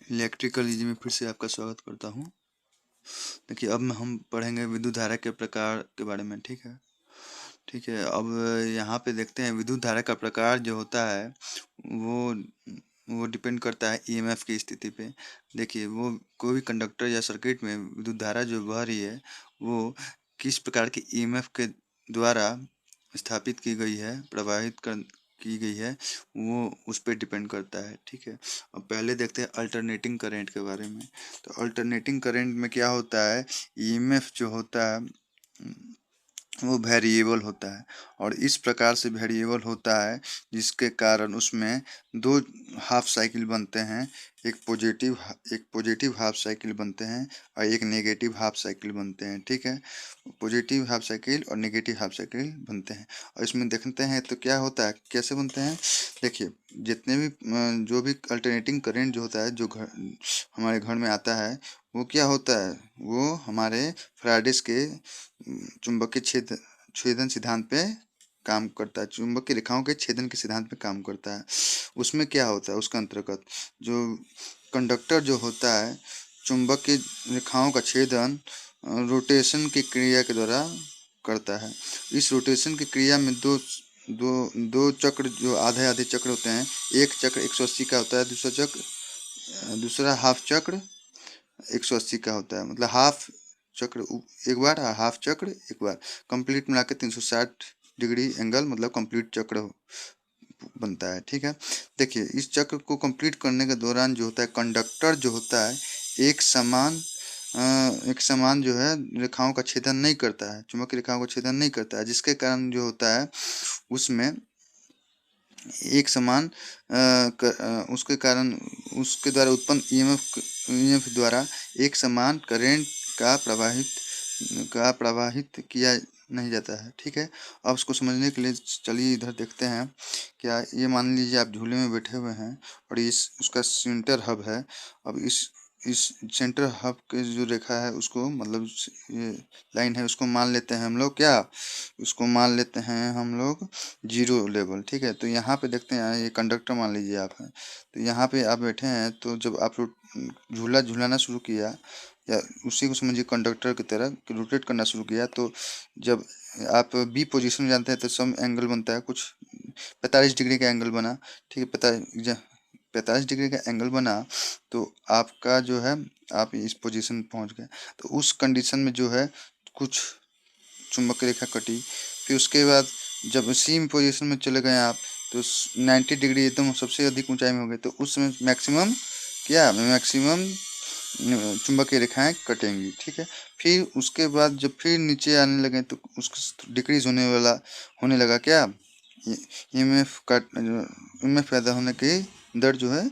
Electrical easy में फिर से आपका स्वागत करता हूँ। देखिए, अब हम पढ़ेंगे विद्युत धारा के प्रकार के बारे में। ठीक है, ठीक है। अब यहाँ पे देखते हैं विद्युत धारा का प्रकार जो होता है वो वो डिपेंड करता है ईएमएफ की स्थिति पे। देखिए, वो कोई भी कंडक्टर या सर्किट में विद्युत धारा जो बह रही है वो किस प्रकार के ईएमएफ के द्वारा स्थापित की गई है, प्रवाहित कर की गई है, वो उस पर डिपेंड करता है। ठीक है। अब पहले देखते हैं अल्टरनेटिंग करंट के बारे में। तो अल्टरनेटिंग करंट में क्या होता है, ईएमएफ जो होता है वो वेरिएबल होता है, और इस प्रकार से वेरिएबल होता है जिसके कारण उसमें दो हाफ साइकिल बनते हैं। एक पॉजिटिव हाफ साइकिल बनते हैं और एक नेगेटिव हाफ साइकिल बनते हैं। ठीक है, पॉजिटिव हाफ साइकिल और नेगेटिव हाफ साइकिल बनते हैं। और इसमें देखते हैं तो क्या होता है, कैसे बनते हैं। देखिए, जितने भी जो भी अल्टरनेटिंग करंट जो होता है जो हमारे घर में आता है वो क्या होता है, वो हमारे फैराडेस के चुंबकीय छेदन सिद्धांत पे काम करता है। चुंबकीय रेखाओं के छेदन के सिद्धांत पे काम करता है। उसमें क्या होता है, उसके अंतर्गत जो कंडक्टर जो होता है चुंबकीय रेखाओं का छेदन रोटेशन की क्रिया के द्वारा करता है। इस रोटेशन की क्रिया में दो दो दो चक्र जो आधे आधे चक्र होते हैं। एक चक्र 180 का होता है, दूसरा हाफ चक्र 180 का होता है। मतलब हाफ चक्र एक बार, हाफ चक्र एक बार, कंप्लीट मिला के 360 डिग्री एंगल मतलब कंप्लीट चक्र बनता है। ठीक है, देखिए इस चक्र को कंप्लीट करने के दौरान जो होता है कंडक्टर जो होता है एक समान जो है रेखाओं का छेदन नहीं करता है, चुंबकीय रेखाओं का छेदन नहीं करता है, जिसके कारण जो होता है उसमें एक समान उसके कारण उसके द्वारा उत्पन्न ईएमएफ द्वारा एक समान करंट का प्रवाहित किया नहीं जाता है। ठीक है, अब उसको समझने के लिए चलिए इधर देखते हैं। क्या ये मान लीजिए आप झूले में बैठे हुए हैं और इस उसका सेंटर हब है। अब इस सेंटर हब के जो रेखा है उसको मतलब ये लाइन है उसको मान लेते हैं हम लोग, क्या उसको मान लेते हैं हम लोग जीरो लेवल। ठीक है, तो यहाँ पे देखते हैं ये कंडक्टर मान लीजिए आप हैं, तो यहाँ पे आप बैठे हैं, तो जब आप झूला झूलाना शुरू किया या उसी को समझिए कंडक्टर की तरह रोटेट करना शुरू किया, तो जब आप बी पोजीशन में जानते हैं तो सम एंगल बनता है, कुछ 45 डिग्री का एंगल बना। ठीक है, 45 डिग्री का एंगल बना तो आपका जो है आप इस पोजीशन पहुंच गए। तो उस कंडीशन में जो है कुछ चुंबकीय रेखा कटी, फिर उसके बाद जब सेम पोजीशन में चले गए आप तो 90 डिग्री एकदम सबसे अधिक ऊंचाई में हो गए, तो उस समय मैक्सिमम चुंबकीय रेखाएं कटेंगी। ठीक है, फिर उसके बाद जब फिर नीचे आने लगे तो उसका डिक्रीज होने लगा, क्या ईएमएफ पैदा होने की दर जो है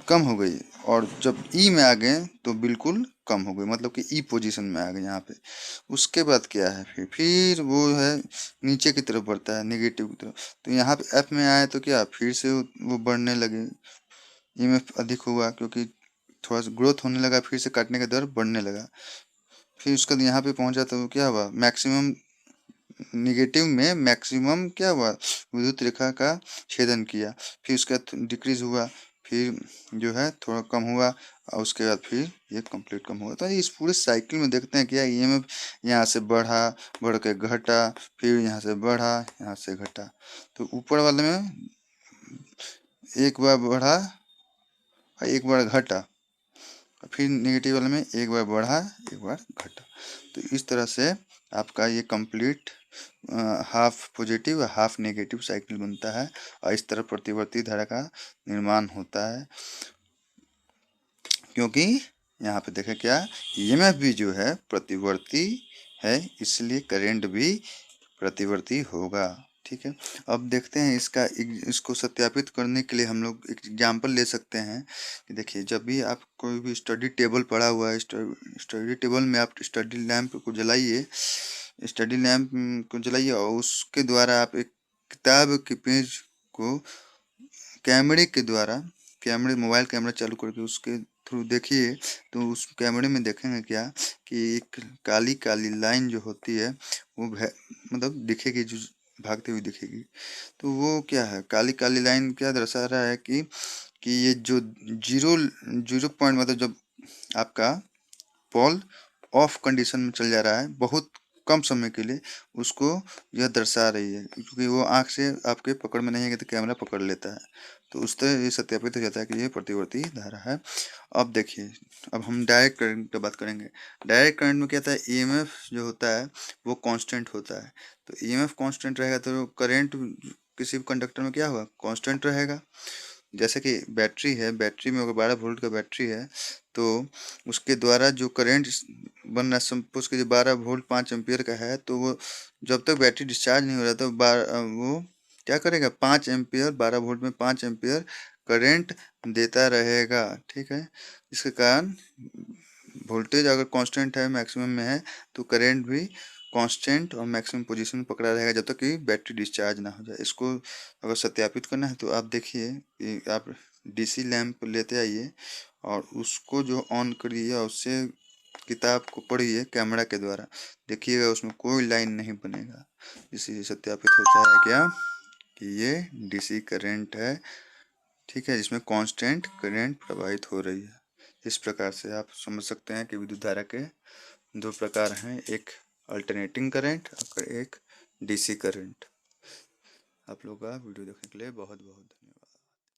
कम हो गई, और जब ई में आ गए तो बिल्कुल कम हो गई, मतलब कि ई पोजीशन में आ गए यहाँ पे। उसके बाद क्या है, फिर वो है नीचे की तरफ बढ़ता है, नेगेटिव की तरफ। तो यहाँ पे एफ में आए तो क्या फिर से वो बढ़ने लगे, ईएमएफ अधिक हुआ क्योंकि थोड़ा सा ग्रोथ होने लगा, फिर से काटने का दर बढ़ने लगा। फिर उसके बाद यहाँ पे पहुंचा तो क्या हुआ, मैक्सिमम निगेटिव में मैक्सिमम क्या हुआ, विद्युत रेखा का छेदन किया। फिर उसका डिक्रीज हुआ, फिर जो है थोड़ा कम हुआ, और उसके बाद फिर ये कंप्लीट कम हुआ। तो इस पूरे साइकिल में देखते हैं क्या ईएमएफ यहाँ से बढ़ा, बढ़ के घटा, फिर यहाँ से बढ़ा, यहाँ से घटा। तो ऊपर वाले में एक बार बढ़ा और एक बार घटा, फिर नेगेटिव वाले में एक बार बढ़ा एक बार घटा। तो इस तरह से आपका ये कंप्लीट हाफ पॉजिटिव और हाफ नेगेटिव साइकिल बनता है, और इस तरह प्रतिवर्ती धारा का निर्माण होता है। क्योंकि यहाँ पे देखें क्या ईएमएफ भी जो है प्रतिवर्ती है, इसलिए करंट भी प्रतिवर्ती होगा। ठीक है, अब देखते हैं इसको सत्यापित करने के लिए हम लोग एक एग्जाम्पल ले सकते हैं कि देखिए जब भी आप कोई भी स्टडी टेबल पड़ा हुआ है, स्टडी टेबल में आप स्टडी लैंप को जलाइए और उसके द्वारा आप एक किताब के पेज को मोबाइल कैमरा चालू करके उसके थ्रू देखिए, तो उस कैमरे में देखेंगे क्या कि एक काली काली लाइन जो होती है वो मतलब दिखेगी, जो भागती हुई दिखेगी। तो वो क्या है, काली काली लाइन क्या दर्शा रहा है कि कि ये जो जीरो जीरो पॉइंट मतलब जब आपका पोल ऑफ कंडीशन में चल जा रहा है बहुत कम समय के लिए, उसको यह दर्शा रही है, क्योंकि वो आंख से आपके पकड़ में नहीं है तो कैमरा पकड़ लेता है, तो उस तरह ये सत्यापित हो जाता है कि ये प्रतिवर्ती धारा है। अब देखिए, अब हम डायरेक्ट करंट की बात करेंगे। डायरेक्ट करंट में क्या होता है, ईएमएफ जो होता है वो कांस्टेंट होता है, तो ईएमएफ कांस्टेंट रहेगा तो करंट किसी भी कंडक्टर में क्या होगा, कांस्टेंट रहेगा। जैसे कि बैटरी है, बैटरी में अगर 12 वोल्ट का बैटरी है तो उसके द्वारा जो करंट बन रहा है, सपोज कीजिए 12 वोल्ट 5 एम्पियर का है, तो वो जब तक बैटरी डिस्चार्ज नहीं हो रहा तो वो क्या करेगा, 5 एम्पियर 12 वोल्ट में 5 एम्पियर करंट देता रहेगा। ठीक है, इसके कारण वोल्टेज अगर कांस्टेंट है, मैक्सिमम में है, तो करंट भी कांस्टेंट और मैक्सिमम पोजीशन में पकड़ा रहेगा जब तक कि बैटरी डिस्चार्ज ना हो जाए। इसको अगर सत्यापित करना है तो आप देखिए कि आप डीसी लैंप लेते आइए और उसको जो ऑन करिए और उससे किताब को पढ़िए कैमरा के द्वारा, देखिएगा उसमें कोई लाइन नहीं बनेगा। इसी सत्यापित होता है क्या कि ये डीसी करंट है, ठीक है, जिसमें कांस्टेंट करंट प्रवाहित हो रही है। इस प्रकार से आप समझ सकते हैं कि विद्युत धारा के दो प्रकार हैं, एक अल्टरनेटिंग करंट और एक डीसी करंट। आप लोग का वीडियो देखने के लिए बहुत बहुत धन्यवाद।